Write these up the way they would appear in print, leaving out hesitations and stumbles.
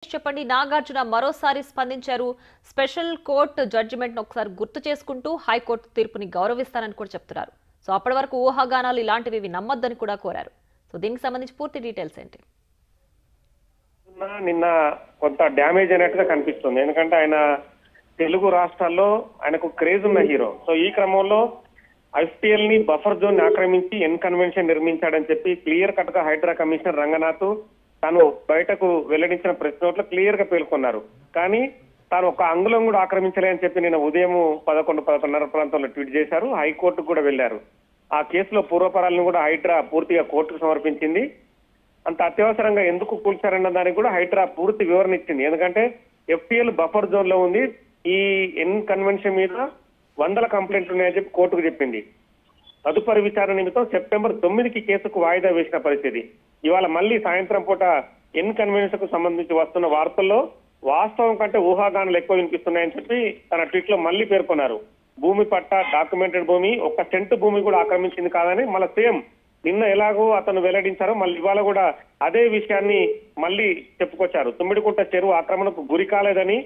చెప్పండి. నాగార్జున మరోసారి స్పందించారు. స్పెషల్ కోర్టు జడ్జిమెంట్ ను ఒకసారి గుర్తు చేసుకుంటూ హైకోర్టు తీర్పుని గౌరవిస్తానని కూడా చెప్తున్నారు. సో అప్పటి వరకు ఊహాగానాలు ఇలాంటివి నమ్మొద్దని కూడా కోరారు. సో దీనికి సంబంధించి పూర్తి డీటెయిల్స్ ఏంటి? నిన్న కొంత డ్యామేజ్ అయినట్టుగా కనిపిస్తుంది. ఎందుకంటే ఆయన తెలుగు రాష్ట్రాల్లో ఆయనకు క్రేజ్ ఉన్న హీరో. సో ఈ క్రమంలో ఐపీఎల్ ని బఫర్ జోన్ ని ఆక్రమించి కన్వెన్షన్ నిర్మించాడని చెప్పి క్లియర్ కట్ గా హైడ్రా కమిషనర్ రంగనాథ్ తాను బయటకు వెల్లడించిన ప్రెస్ నోట్ లో క్లియర్ గా పేర్కొన్నారు. కానీ తాను ఒక అంగుళం కూడా ఆక్రమించలే అని చెప్పి నిన్న ఉదయం 11:30 ప్రాంతంలో ట్వీట్ చేశారు. హైకోర్టుకు కూడా వెళ్లారు. ఆ కేసులో పూర్వపరాలను కూడా హైడ్రా పూర్తిగా కోర్టుకు సమర్పించింది. అంత అత్యవసరంగా ఎందుకు కూల్చారన్న దానికి కూడా హైడ్రా పూర్తి వివరణ ఇచ్చింది. ఎందుకంటే ఎఫ్టీఎల్ బఫర్ జోన్ లో ఉంది. ఈ కన్వెన్షన్ మీద 100 కంప్లైంట్లు ఉన్నాయని చెప్పి కోర్టుకు చెప్పింది. తదుపరి విచారణ నిమిత్తం సెప్టెంబర్ 9కి కేసుకు వాయిదా వేసిన పరిస్థితి. ఇవాళ మళ్ళీ సాయంత్రం పూట కన్వెన్షన్ కు సంబంధించి వస్తున్న వార్తల్లో వాస్తవం కంటే ఊహాగానాలు ఎక్కువ వినిపిస్తున్నాయని చెప్పి తన ట్వీట్ లో మళ్ళీ పేర్కొన్నారు. భూమి పట్ట డాక్యుమెంటెడ్ భూమి, 1 సెంటు భూమి కూడా ఆక్రమించింది కాదని మళ్ళీ సేమ్ నిన్న ఎలాగో అతను వెల్లడించారో మళ్ళీ ఇవాళ కూడా అదే విషయాన్ని మళ్ళీ చెప్పుకొచ్చారు. తుమ్మిడికుంట చెరువు ఆక్రమణకు గురి కాలేదని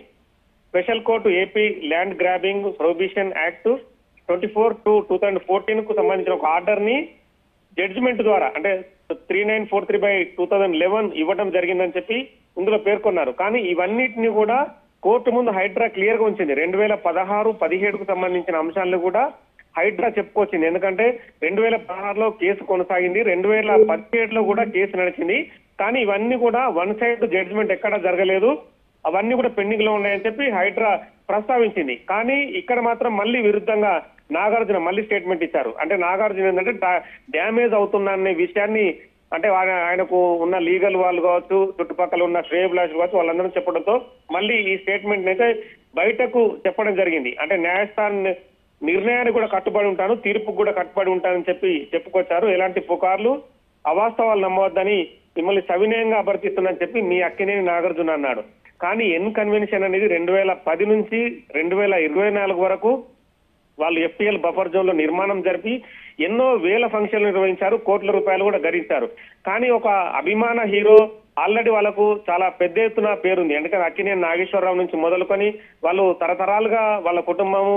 special court AP land grabbing prohibition act 24/2014 కు సంబంధించిన ఒక ఆర్డర్ ని జడ్జిమెంట్ ద్వారా అంటే 3943/2011 ఇవ్వడం జరిగిందని చెప్పి ఇందులో పేర్కొన్నారు. కానీ ఇవన్నిటిని కూడా కోర్టు ముందు హైడ్రా క్లియర్ గా ఉంచింది. 2016-17కు సంబంధించిన అంశాలను కూడా హైడ్రా చెప్పుకొచ్చింది. ఎందుకంటే 2016లో కేసు కొనసాగింది, 2017లో కూడా కేసు నడిచింది. కానీ ఇవన్నీ కూడా వన్ సైడ్ జడ్జిమెంట్ ఎక్కడా జరగలేదు, అవన్నీ కూడా పెండింగ్ లో ఉన్నాయని చెప్పి హైడ్రా ప్రస్తావించింది. కానీ ఇక్కడ మాత్రం మళ్ళీ విరుద్ధంగా నాగార్జున మళ్ళీ స్టేట్మెంట్ ఇచ్చారు. అంటే నాగార్జున ఏంటంటే డ్యామేజ్ అవుతున్న అనే విషయాన్ని అంటే ఆయనకు ఉన్న లీగల్ వాళ్ళు కావచ్చు, చుట్టుపక్కల ఉన్న శ్రేయభిలాషులు కావచ్చు, వాళ్ళందరూ చెప్పడంతో మళ్ళీ ఈ స్టేట్మెంట్ అయితే బయటకు చెప్పడం జరిగింది. అంటే న్యాయస్థానం నిర్ణయానికి కూడా కట్టుబడి ఉంటాను, తీర్పుకు కూడా కట్టుబడి ఉంటానని చెప్పి చెప్పుకొచ్చారు. ఎలాంటి పుకార్లు అవాస్తవాలు నమ్మవద్దని మిమ్మల్ని సవినయంగా అభ్యర్థిస్తున్నానని చెప్పి మీ అక్కినేని నాగార్జున అన్నాడు. కానీ కన్వెన్షన్ అనేది 2010 నుంచి 2024 వరకు వాళ్ళు ఎఫ్టీఎల్ బఫర్ జోన్ లో నిర్మాణం జరిపి ఎన్నో వేల ఫంక్షన్లు నిర్వహించారు, కోట్ల రూపాయలు కూడా గడించారు. కానీ ఒక అభిమాన హీరో ఆల్రెడీ వాళ్ళకు చాలా పెద్ద ఎత్తున పేరుంది. ఎందుకంటే అక్కినేని నాగేశ్వరరావు నుంచి మొదలుకొని వాళ్ళు తరతరాలుగా వాళ్ళ కుటుంబము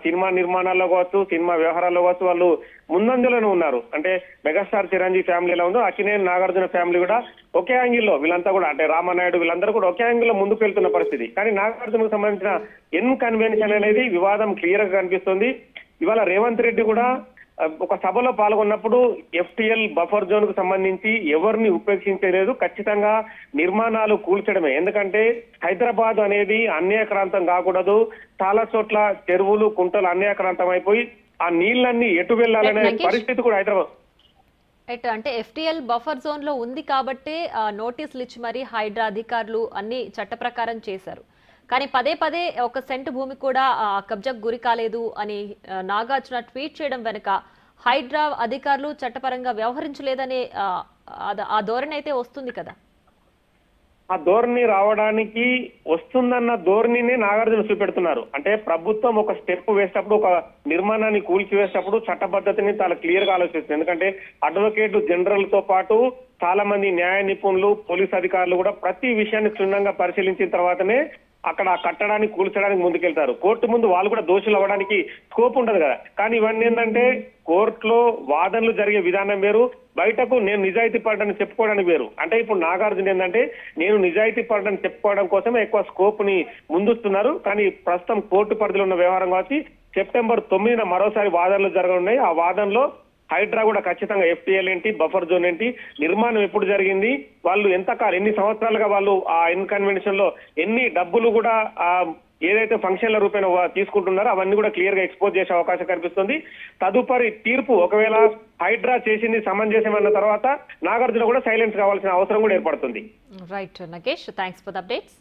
సినిమా నిర్మాణాల్లో కావచ్చు, సినిమా వ్యవహారాల్లో కావచ్చు వాళ్ళు ముందంజలోనే ఉన్నారు. అంటే మెగాస్టార్ చిరంజీవి ఫ్యామిలీ ఎలా ఉందో అక్కినేని నాగార్జున ఫ్యామిలీ కూడా ఒకే యాంగిల్లో వీళ్ళంతా కూడా అంటే రామానాయుడు వీళ్ళందరూ కూడా ఒకే యాంగిల్లో ముందుకు వెళ్తున్న పరిస్థితి. కానీ నాగార్జునకు సంబంధించిన కన్వెన్షన్ అనేది వివాదం క్లియర్ గా కనిపిస్తుంది. ఇవాళ రేవంత్ రెడ్డి కూడా ఒక సభలో పాల్గొన్నప్పుడు ఎఫ్టీఎల్ బఫర్ జోన్ కు సంబంధించి ఎవరిని ఉపేక్షించలేదు, ఖచ్చితంగా నిర్మాణాలు కూల్చడమే. ఎందుకంటే హైదరాబాద్ అనేది అన్యాక్రాంతం కాకూడదు, చాలా చోట్ల చెరువులు కుంటలు అన్యాక్రాంతం అయిపోయి ఆ నీళ్ళన్నీ ఎటు వెళ్లాలనే పరిస్థితి కూడా హైదరాబాద్ అంటే ఎఫ్టీఎల్ బఫర్ జోన్ లో ఉంది కాబట్టి నోటీసులు ఇచ్చి మరి హైడ్రా అధికారులు అన్ని చట్ట ప్రకారం చేశారు. కానీ పదే 1 సెంటు భూమి కూడా కబ్జాకు గురి కాలేదు అని నాగార్జున ట్వీట్ చేయడం వెనుక హైడ్రా అధికారులు చట్టపరంగా వ్యవహరించలేదనే ఆ ధోరణి అయితే వస్తుంది కదా. ఆ ధోరణి రావడానికి వస్తుందన్న ధోరణిని నాగార్జున చూపెడుతున్నారు. అంటే ప్రభుత్వం ఒక స్టెప్ వేసేటప్పుడు, ఒక నిర్మాణాన్ని కూల్చివేసేటప్పుడు చట్టబద్ధతని చాలా క్లియర్ గా ఆలోచిస్తుంది. ఎందుకంటే అడ్వకేట్ జనరల్ తో పాటు చాలా మంది న్యాయ నిపుణులు, పోలీస్ అధికారులు కూడా ప్రతి విషయాన్ని క్షుణ్ణంగా పరిశీలించిన తర్వాతనే అక్కడ కట్టడానికి కూల్చడానికి ముందుకెళ్తారు. కోర్టు ముందు వాళ్ళు కూడా దోషులు అవ్వడానికి స్కోప్ ఉండదు కదా. కానీ ఇవన్నీ ఏంటంటే కోర్టులో వాదనలు జరిగే విధానం వేరు, బయటకు నేను నిజాయితీ పడ్డాన్ని చెప్పుకోవడానికి వేరు. అంటే ఇప్పుడు నాగార్జున ఏంటంటే నేను నిజాయితీ పడ్డాన్ని చెప్పుకోవడం కోసమే ఎక్కువ స్కోప్ ని ముందుస్తున్నారు. కానీ ప్రస్తుతం కోర్టు పరిధిలో ఉన్న వ్యవహారం కాబట్టి సెప్టెంబర్ 9న మరోసారి వాదనలు జరగనున్నాయి. ఆ వాదనలో హైడ్రా కూడా ఖచ్చితంగా ఎఫ్టీఎల్ ఏంటి, బఫర్ జోన్ ఏంటి, నిర్మాణం ఎప్పుడు జరిగింది, వాళ్ళు ఎన్ని సంవత్సరాలుగా వాళ్ళు ఆ కన్వెన్షన్ లో ఎన్ని డబ్బులు కూడా ఏదైతే ఫంక్షన్ల రూపేణ తీసుకుంటున్నారో అవన్నీ కూడా క్లియర్ గా ఎక్స్పోజ్ చేసే అవకాశం కనిపిస్తుంది. తదుపరి తీర్పు ఒకవేళ హైడ్రా చేసింది సమంజసమన్న తర్వాత నాగార్జున కూడా సైలెన్స్ కావాల్సిన అవసరం కూడా ఏర్పడుతుంది. Right Nagesh, thanks for the updates.